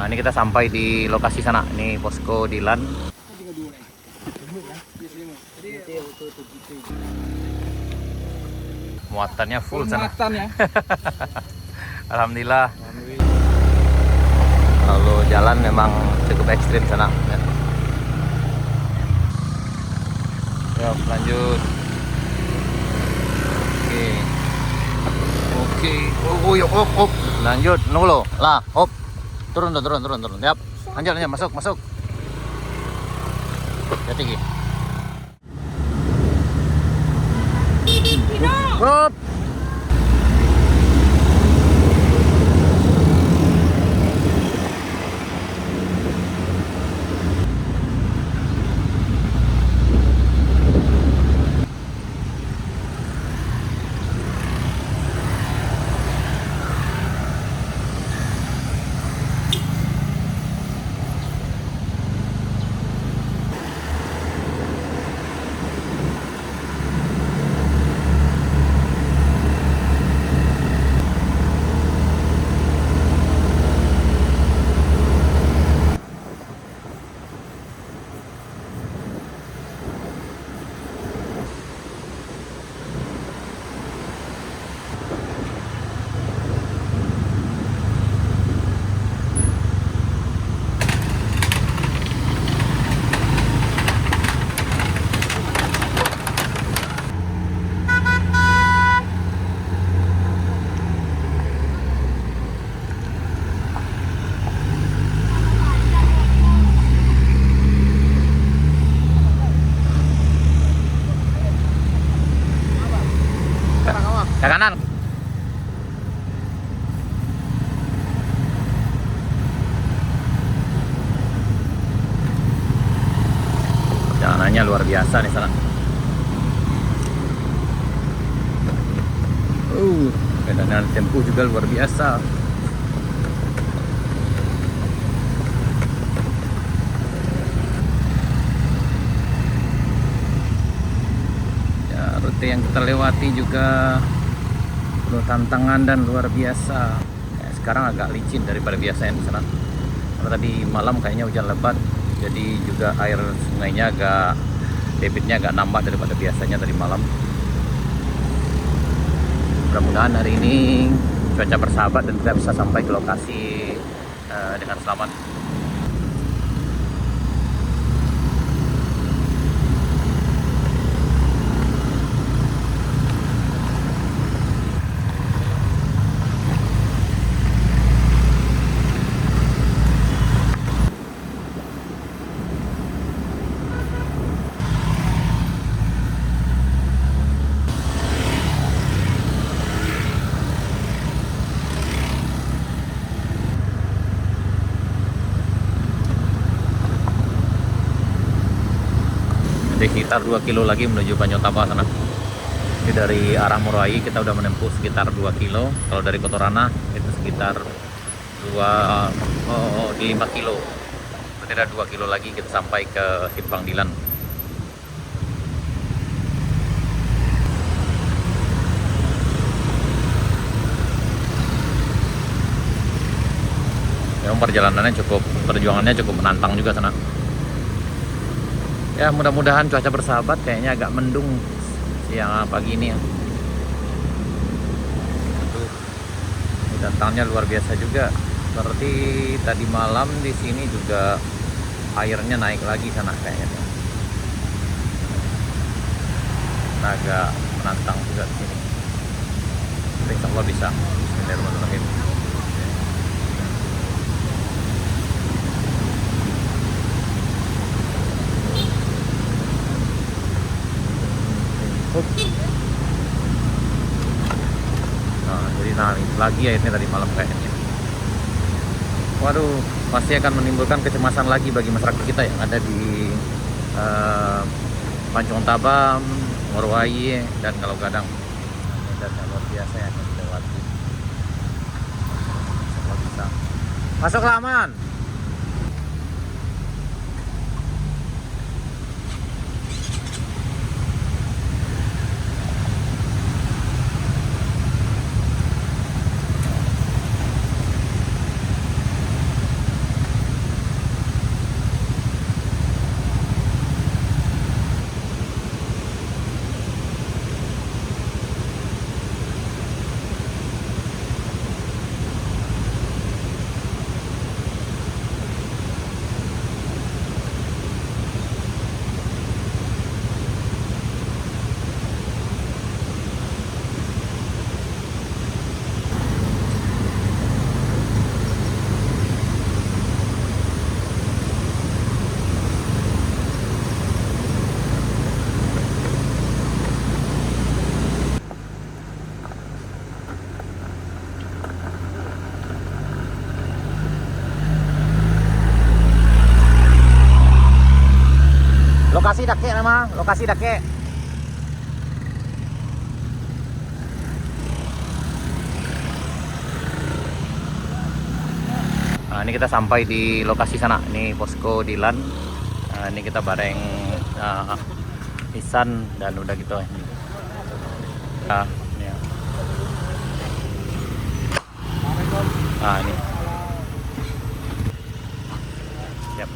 ini kita sampai di lokasi sana. Ini posko Dilan. Muatannya full sana. Alhamdulillah. Lalu jalan memang cukup ekstrim sana. Ya, lanjut. Oke. Oh, yuk, hop. Lanjut, nunggu lo. Lah, hop. Turun. Yap. Lanjut, masuk. Ya tinggi. Hop. Ke kanan. Jalanannya luar biasa nih sana. Keadaan tempuh juga luar biasa. Ya, rute yang kita lewati juga penuh tantangan dan luar biasa. Ya, sekarang agak licin daripada biasanya di sana. Karena tadi malam kayaknya hujan lebat, jadi juga air sungainya debitnya agak nambah daripada biasanya tadi malam. Mudah-mudahan hari ini cuaca bersahabat dan kita bisa sampai ke lokasi dengan selamat. Sekitar 2 kilo lagi menuju Banyotaba sana. Jadi dari arah Moroai kita udah menempuh sekitar 2 kilo. Kalau dari Kotorana itu sekitar 5 kilo. Berarti ada 2 kilo lagi kita sampai ke Simpang Dilan. Memang perjuangannya cukup menantang juga sana. Ya, mudah-mudahan cuaca bersahabat. Kayaknya agak mendung siang pagi ini ya. Datangnya luar biasa juga. Seperti tadi malam di sini juga airnya naik lagi sana kayaknya. Agak menantang juga di sini. Tapi insya Allah bisa. Bismillahirrahmanirrahim. Nah, jadi naik lagi ya ini tadi malam kayaknya. Waduh, pasti akan menimbulkan kecemasan lagi bagi masyarakat kita yang ada di Pancong Tabam, Moroai, dan Kalau Gadang. Dan luar biasa yang akan kita lewati. Bisa. Masuk aman. lokasi Dake nama, lokasi Dake. Nah, ini kita sampai di lokasi sana. Ini posko Dilan. Nah, ini kita bareng Ihsan dan udah gitu. Nah, ini. Nah, ini. Siap.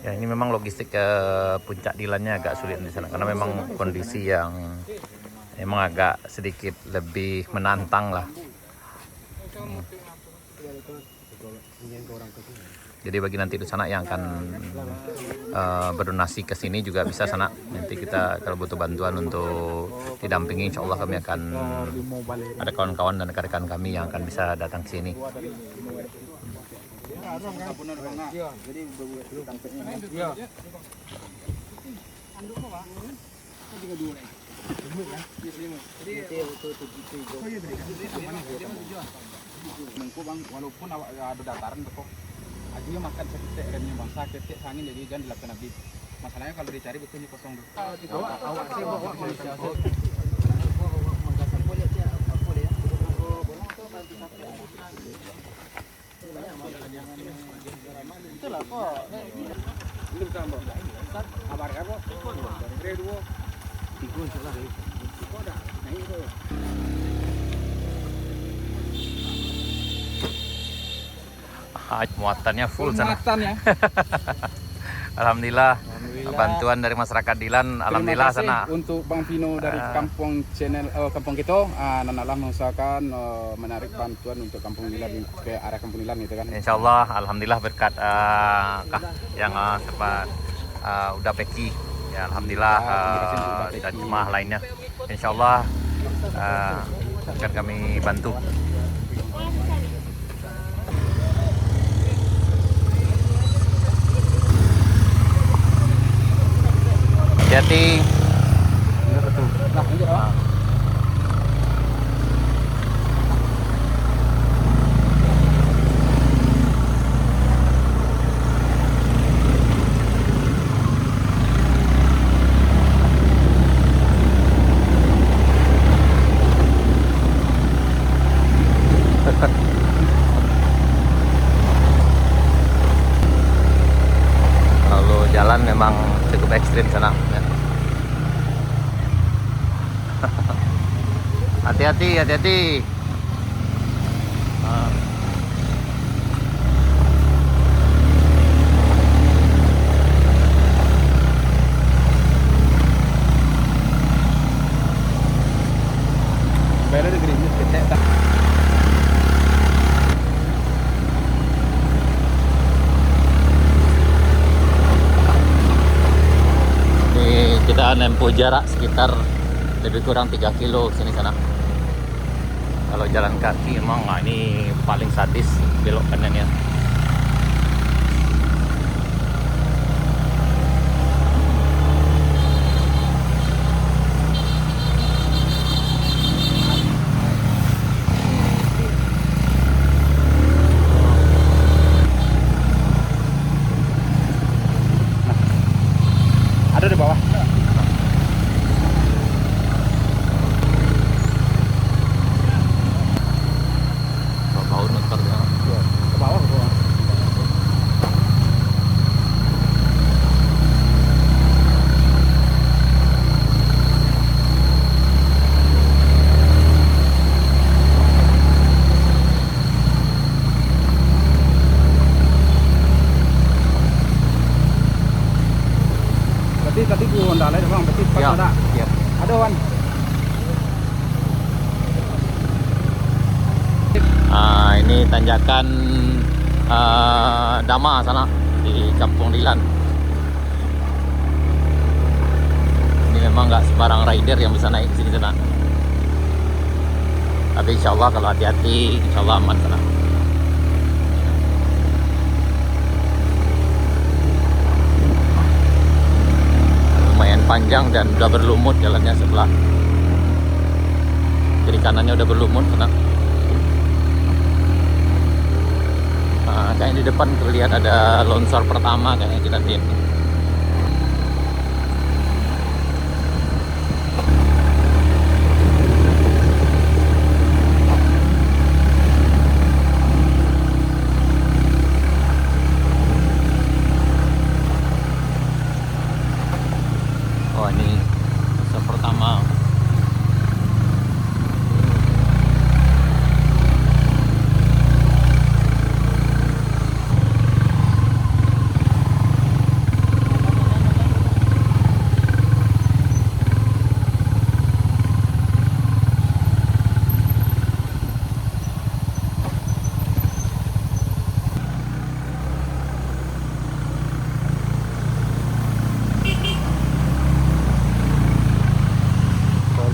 Ya, ini memang logistik ke puncak Dilannya agak sulit di sana karena memang kondisi yang memang agak sedikit lebih menantang lah. Jadi bagi nanti di sana yang akan berdonasi ke sini juga bisa sana. Nanti kita kalau butuh bantuan untuk didampingi, insya Allah kami akan ada kawan-kawan dan rekan-rekan kami yang akan bisa datang ke sini. Bang, walaupun ada dataran kok ajunya makan seketik remnya bang sakit angin jadi jangan dilakukan lagi. Masalahnya kalau dicari betulnya kosong tuh. Awak sih bawa itulah kok. Ini bukan bang. Kabar apa? Dari dua. Tiga insyaallah. Tiga dah. Naik itu. Muatannya full sana. Muatannya. Alhamdulillah. Bantuan dari masyarakat Dilan, alhamdulillah sana. Untuk Bang Vino dari kampung kampung kita, Nanalah mengusahakan menarik bantuan untuk kampung Dilan ke arah kampung Dilan gitu kan. Insyaallah, alhamdulillah berkat yang sempat udah peki, ya alhamdulillah dan jemaah lainnya. Insyaallah akan kami bantu. Hati-hati. Nah, lanjut, Pak. Lalu jalan memang cukup ekstrim sana. Hati-hati, hati-hati. Bayar di gerimis kecek tak. Ini kita nempuh jarak sekitar lebih kurang 3 kilo sini sana. Kalau jalan kaki emang ini paling sadis belok kanan ya. Ada di bawah. Bau motor ya. Ke bawah, ke bawah. Berarti tadi gua Honda lain bang, berarti pas Ya, ada. ya. Ada Wan. Ini tanjakan Dama sana di Kampung Dilan. Ini memang nggak sembarang rider yang bisa naik ke sini sana. Tapi insya Allah kalau hati-hati, insya Allah aman sana. Lumayan panjang dan udah berlumut jalannya sebelah. Kiri kanannya udah berlumut sana. Nah, kayaknya di depan terlihat ada longsor pertama kayaknya kita lihat. Oh ini longsor pertama.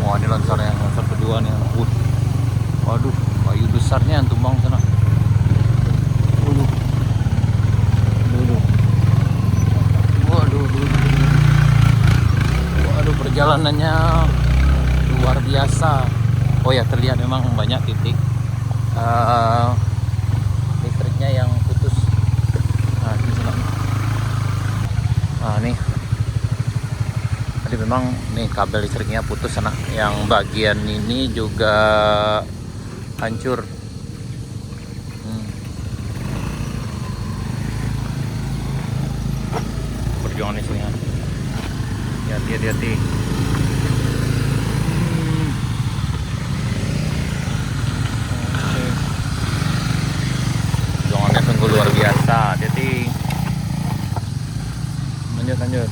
Oh ini longsor kedua nih. Waduh, kayu besarnya yang tumbang sana. Waduh. Waduh, perjalanannya luar biasa. Oh ya, terlihat memang banyak titik listriknya yang putus. Nah, di sana. Nah, nih. Tadi memang nih kabel listriknya putus sana. Yang bagian ini juga hancur. Perjuangan di sini. Hati-hati. Perjuangannya sungguh luar biasa. Hati-hati. Lanjut.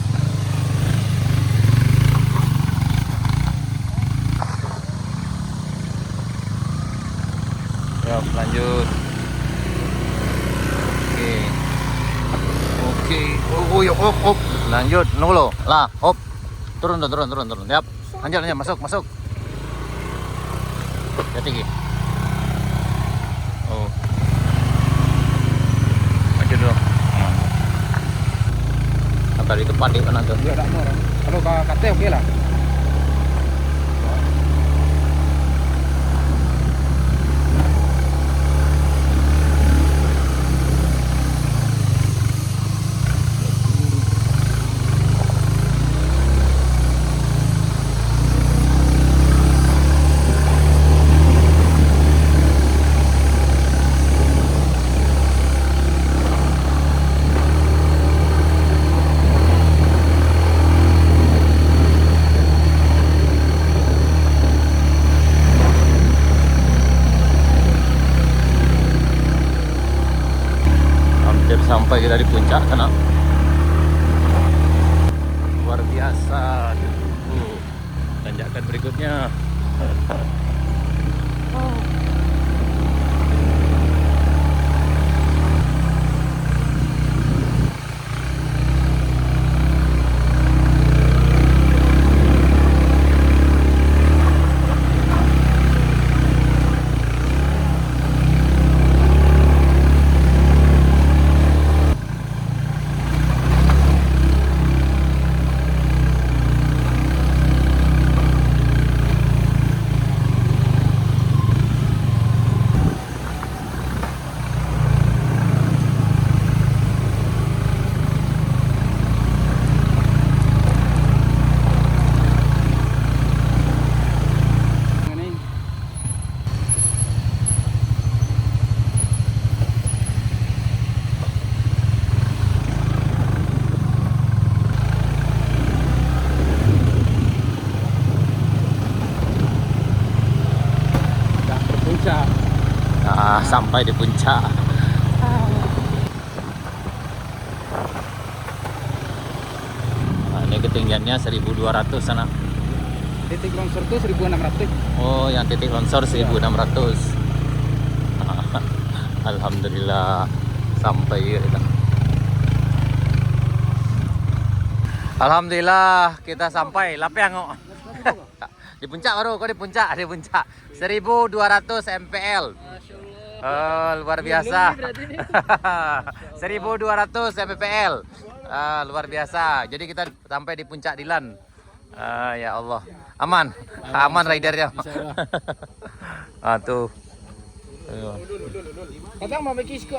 Ya, lanjut. Oke. Oh, yuk, op. Lanjut, nunggu lo. Lah, op. Turun. Yap. Lanjut, masuk. Ya tinggi. Oh. Maju dulu. Tadi tepat di kanan tuh. Dia tak mau. Kalau kate oke lah. Sampai kita di puncak sana. Luar biasa. Tanjakan berikutnya. Sampai di puncak. Nah, ini ketinggiannya 1200 sana. Titik longsor itu 1600. Oh, yang titik longsor 1600. Alhamdulillah sampai kita. Alhamdulillah kita sampai. Lapiang kok. Di puncak baru, kok di puncak, 1200 mPL. Oh, luar biasa. 1200 mPL. Luar biasa. Jadi kita sampai di puncak Dilan. Ya Allah. Aman. Aman ridernya. Tuh. Kadang mau bikin